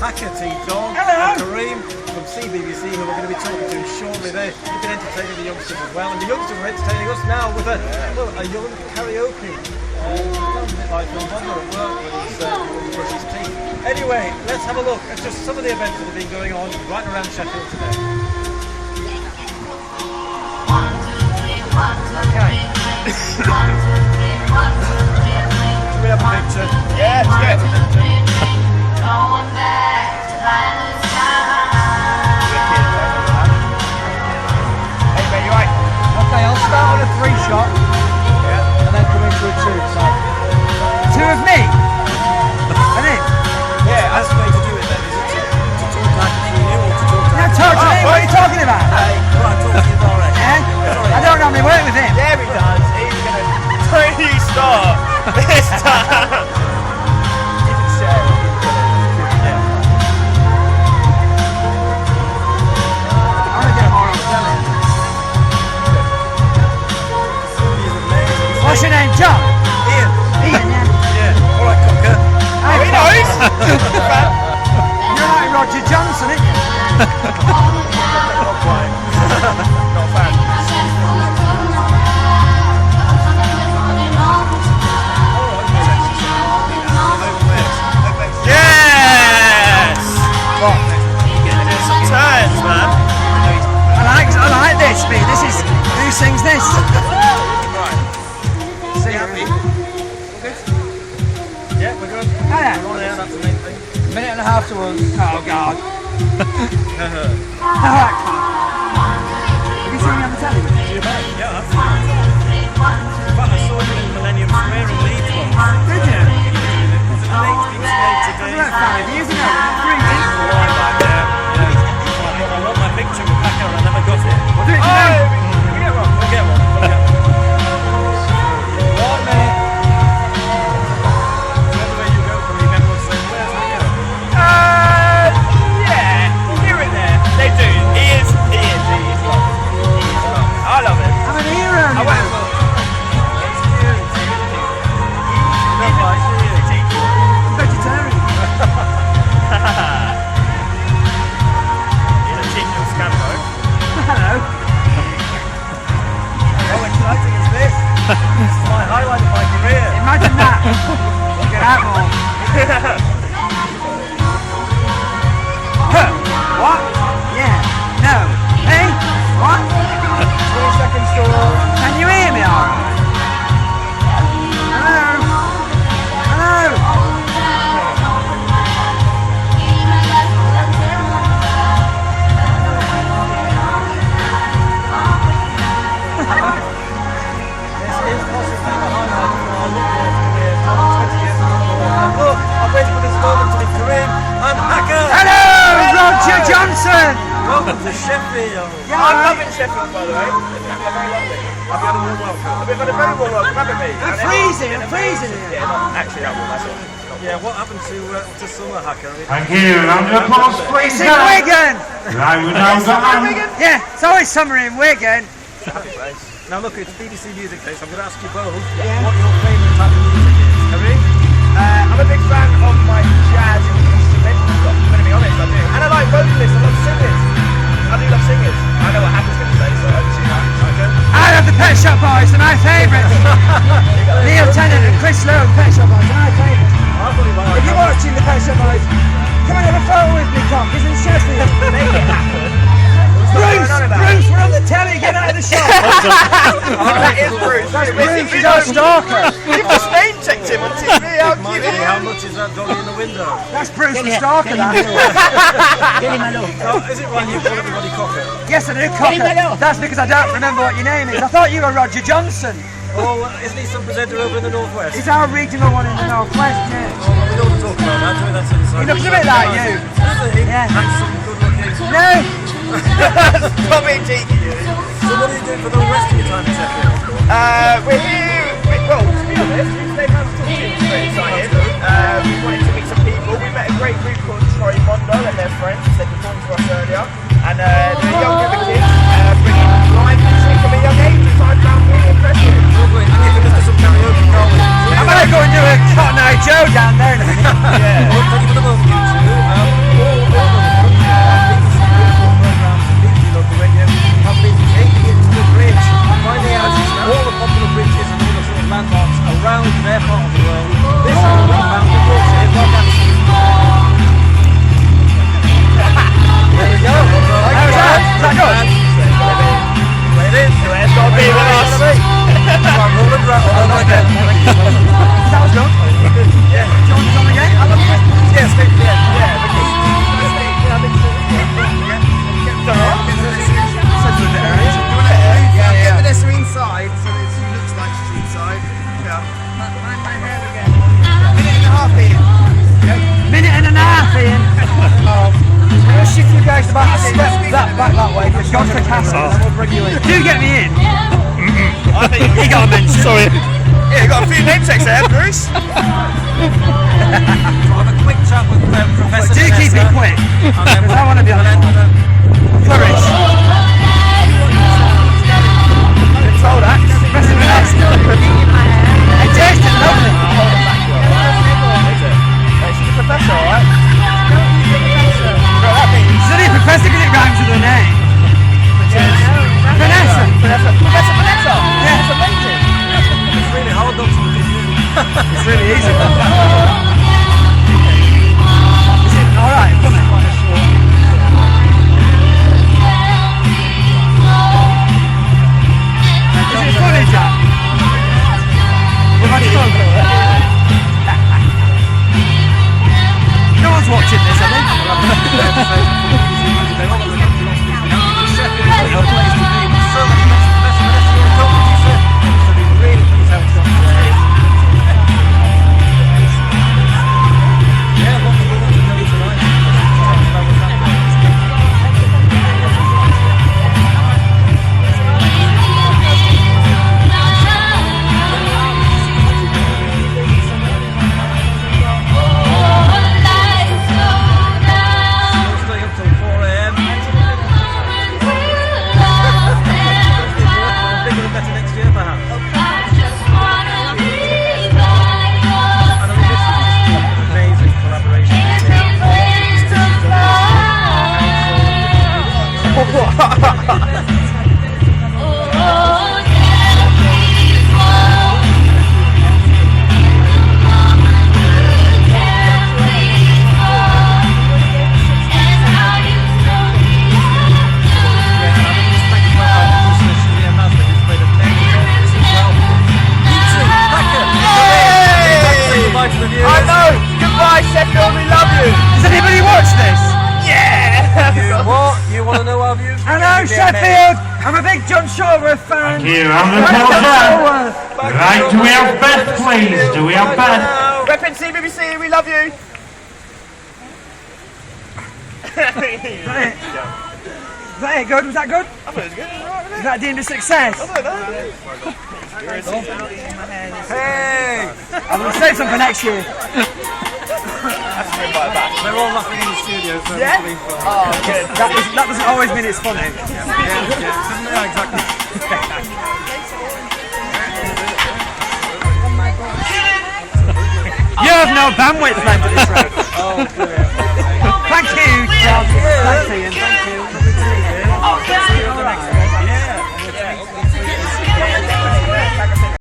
Hacker T-Dog and Karim from cbbc, who we're going to be talking to shortly. They've been entertaining the youngsters as well, and the youngsters are entertaining us now with a young karaoke. Like Bill Butler at work when he brushes his teeth. Anyway, let's have a look at just some of the events that have been going on right around Sheffield today. Okay. Do we have a picture? Yeah, it's good. Hey, mate, you right? Okay, I'll start on a 3-shot and then come into a 2. So, 2 of me and him. Yeah, that's the way to do it then, is it? To talk like through you or to talk like... Now talk to me, what are you talking about? Hey, come on, talk to you direct. I don't normally work with him. Yeah, he does. He's gonna tiny start this time. You can share it. I'm gonna get more on telly. What's your name, John? Ian. Ian, yeah. Yeah, alright, Cocker. Oh, he knows. You're like Roger Johnson, aren't you? Not quite. Not a fan. Yes! What? Some turns, man. I like this bit. This is who sings this? Right. See you. Happy? Yeah, we're good. Oh, yeah. We're on air, that's the main thing. Minute and a half to us. Oh God. Alright. Have you seen me on the telly? Yeah, that's in fact, I saw you in Millennium Square in Leeds once. Did you? Was it late being played Was today? that 5 years ago? 3 weeks? I want my picture with Packer, I never got it. We'll do it Oh, today. we get one. We'll get one. We'll get one. 1 minute. Wherever way you go from me, everyone says, where's the go? Yeah, here and there. They do. He is love. I love it. I'm an hero. I You went know. It's cute. You don't like, do you? I'm vegetarian. He's a cheeky little scampo. Hello. How exciting is this? This is my highlight of my career. Imagine that. Get out more. Huh. What? Yeah. No. Hey? What? 20 seconds to Can you hear me all right? Hello? Hello? This is possibly the highlight of my lookbook career for 20 years ago. And look, I've waited for this moment to be Karim and Hacker. Hello, Roger Johnson! Welcome to Sheffield. I'm loving Sheffield, by the way. They're very lovely. Have you had a warm welcome? We've had a very warm welcome, haven't we? I'm freezing here. Yeah, not actually that warm, that's all. Yeah, what happened to summer, Hacker? Thank you. Round of applause, please. It's in Wigan! Right, we're now done. Yeah, it's always summer in Wigan. Happy place. Now look, it's BBC Music Day, so I'm going to ask you both Yeah. what your favourite type of music is. Karim? I'm a big fan of my jazz instruments. I'm going to be honest, I do. And I like vocalists, I love singers. I do love singers. I know what Hacker's going to say, so I hope you see that. Okay? I love the Pet Shop Boys, they're my favourites. Neil Tennant and Chris Lowe, the Pet Shop Boys, they're my favourites. I thought you might If you're watching the Pet Shop Boys, come and have a photo with me, Cock, he's in Sheffield. Make it happen. Bruce, we're on the telly, get out of the shop. That is Bruce. That's Bruce, he's our stalker. You've just name checked him on TV. How Mind cute you, is how that? much is that doggy in the window? That's Bruce the stalker, that. Oh, is it right you call everybody Cocker? Yes, I do, Cocker. That's because I don't remember what your name is. I thought you were Roger Johnson. Oh, isn't he some presenter over in the northwest? He's our regional one in the northwest, yeah. Oh, we don't talk about that, do we? That's inside. He looks a bit like you. Doesn't he? Yeah. Handsome, good looking. No, Tommy cheeky, you. So what are you doing for the rest of your time in Sheffield? We're here. Well, to be honest, we've had some talking. Very excited. We wanted to meet some people. We met a great group called Troy Mondo and their friends. They were talking to us earlier. And they're young with the kids, bringing live music from a young age, which I found really impressive. Lovely. And you can listen to some karaoke, can't we? I'm going to go and do a Cotton Eye Joe down there in a minute. Yeah. Well, thank you for the moment, you two. We'll shift you guys about a step back that way. Just go to the castle and we'll bring you in. Do get me in. I think you got a mention. Sorry. Yeah, you got a few name checks there, Bruce. We'll have a quick chat with Professor Do keep it quick. Because I want to be on it. Flourish. Control that. Professor Vanessa. It tasted lovely. She's a professor, alright? That means. She's only a professor because it rhymes with her name. Vanessa. Professor Vanessa. Yeah. That's amazing. It's really hard not to do. It's really easy. Is it alright? Come on. Is it funny, Jack? We've had fun. No one's watching this, I think. I know! Goodbye, Sheffield, we love you! Does anybody watch this? Yeah! What? You want to know our views? Hello, Sheffield! I'm a big John Shortworth fan. Here on the telephone. Right, do we have Beth, please? Do we have Beth? Reppin' CBBC, we love you! Is that it? Good? Was that good? I thought it was good. Is that deemed a success? Hey! I'm going to save some for next year. They're all laughing in the studio. So Yeah? it's really fun. Oh, good. That doesn't always mean it's funny. Yeah, exactly. You have no bandwidth left at this rate. Oh, brilliant. Thank you, Charles. Thanks, Ian. Thank you.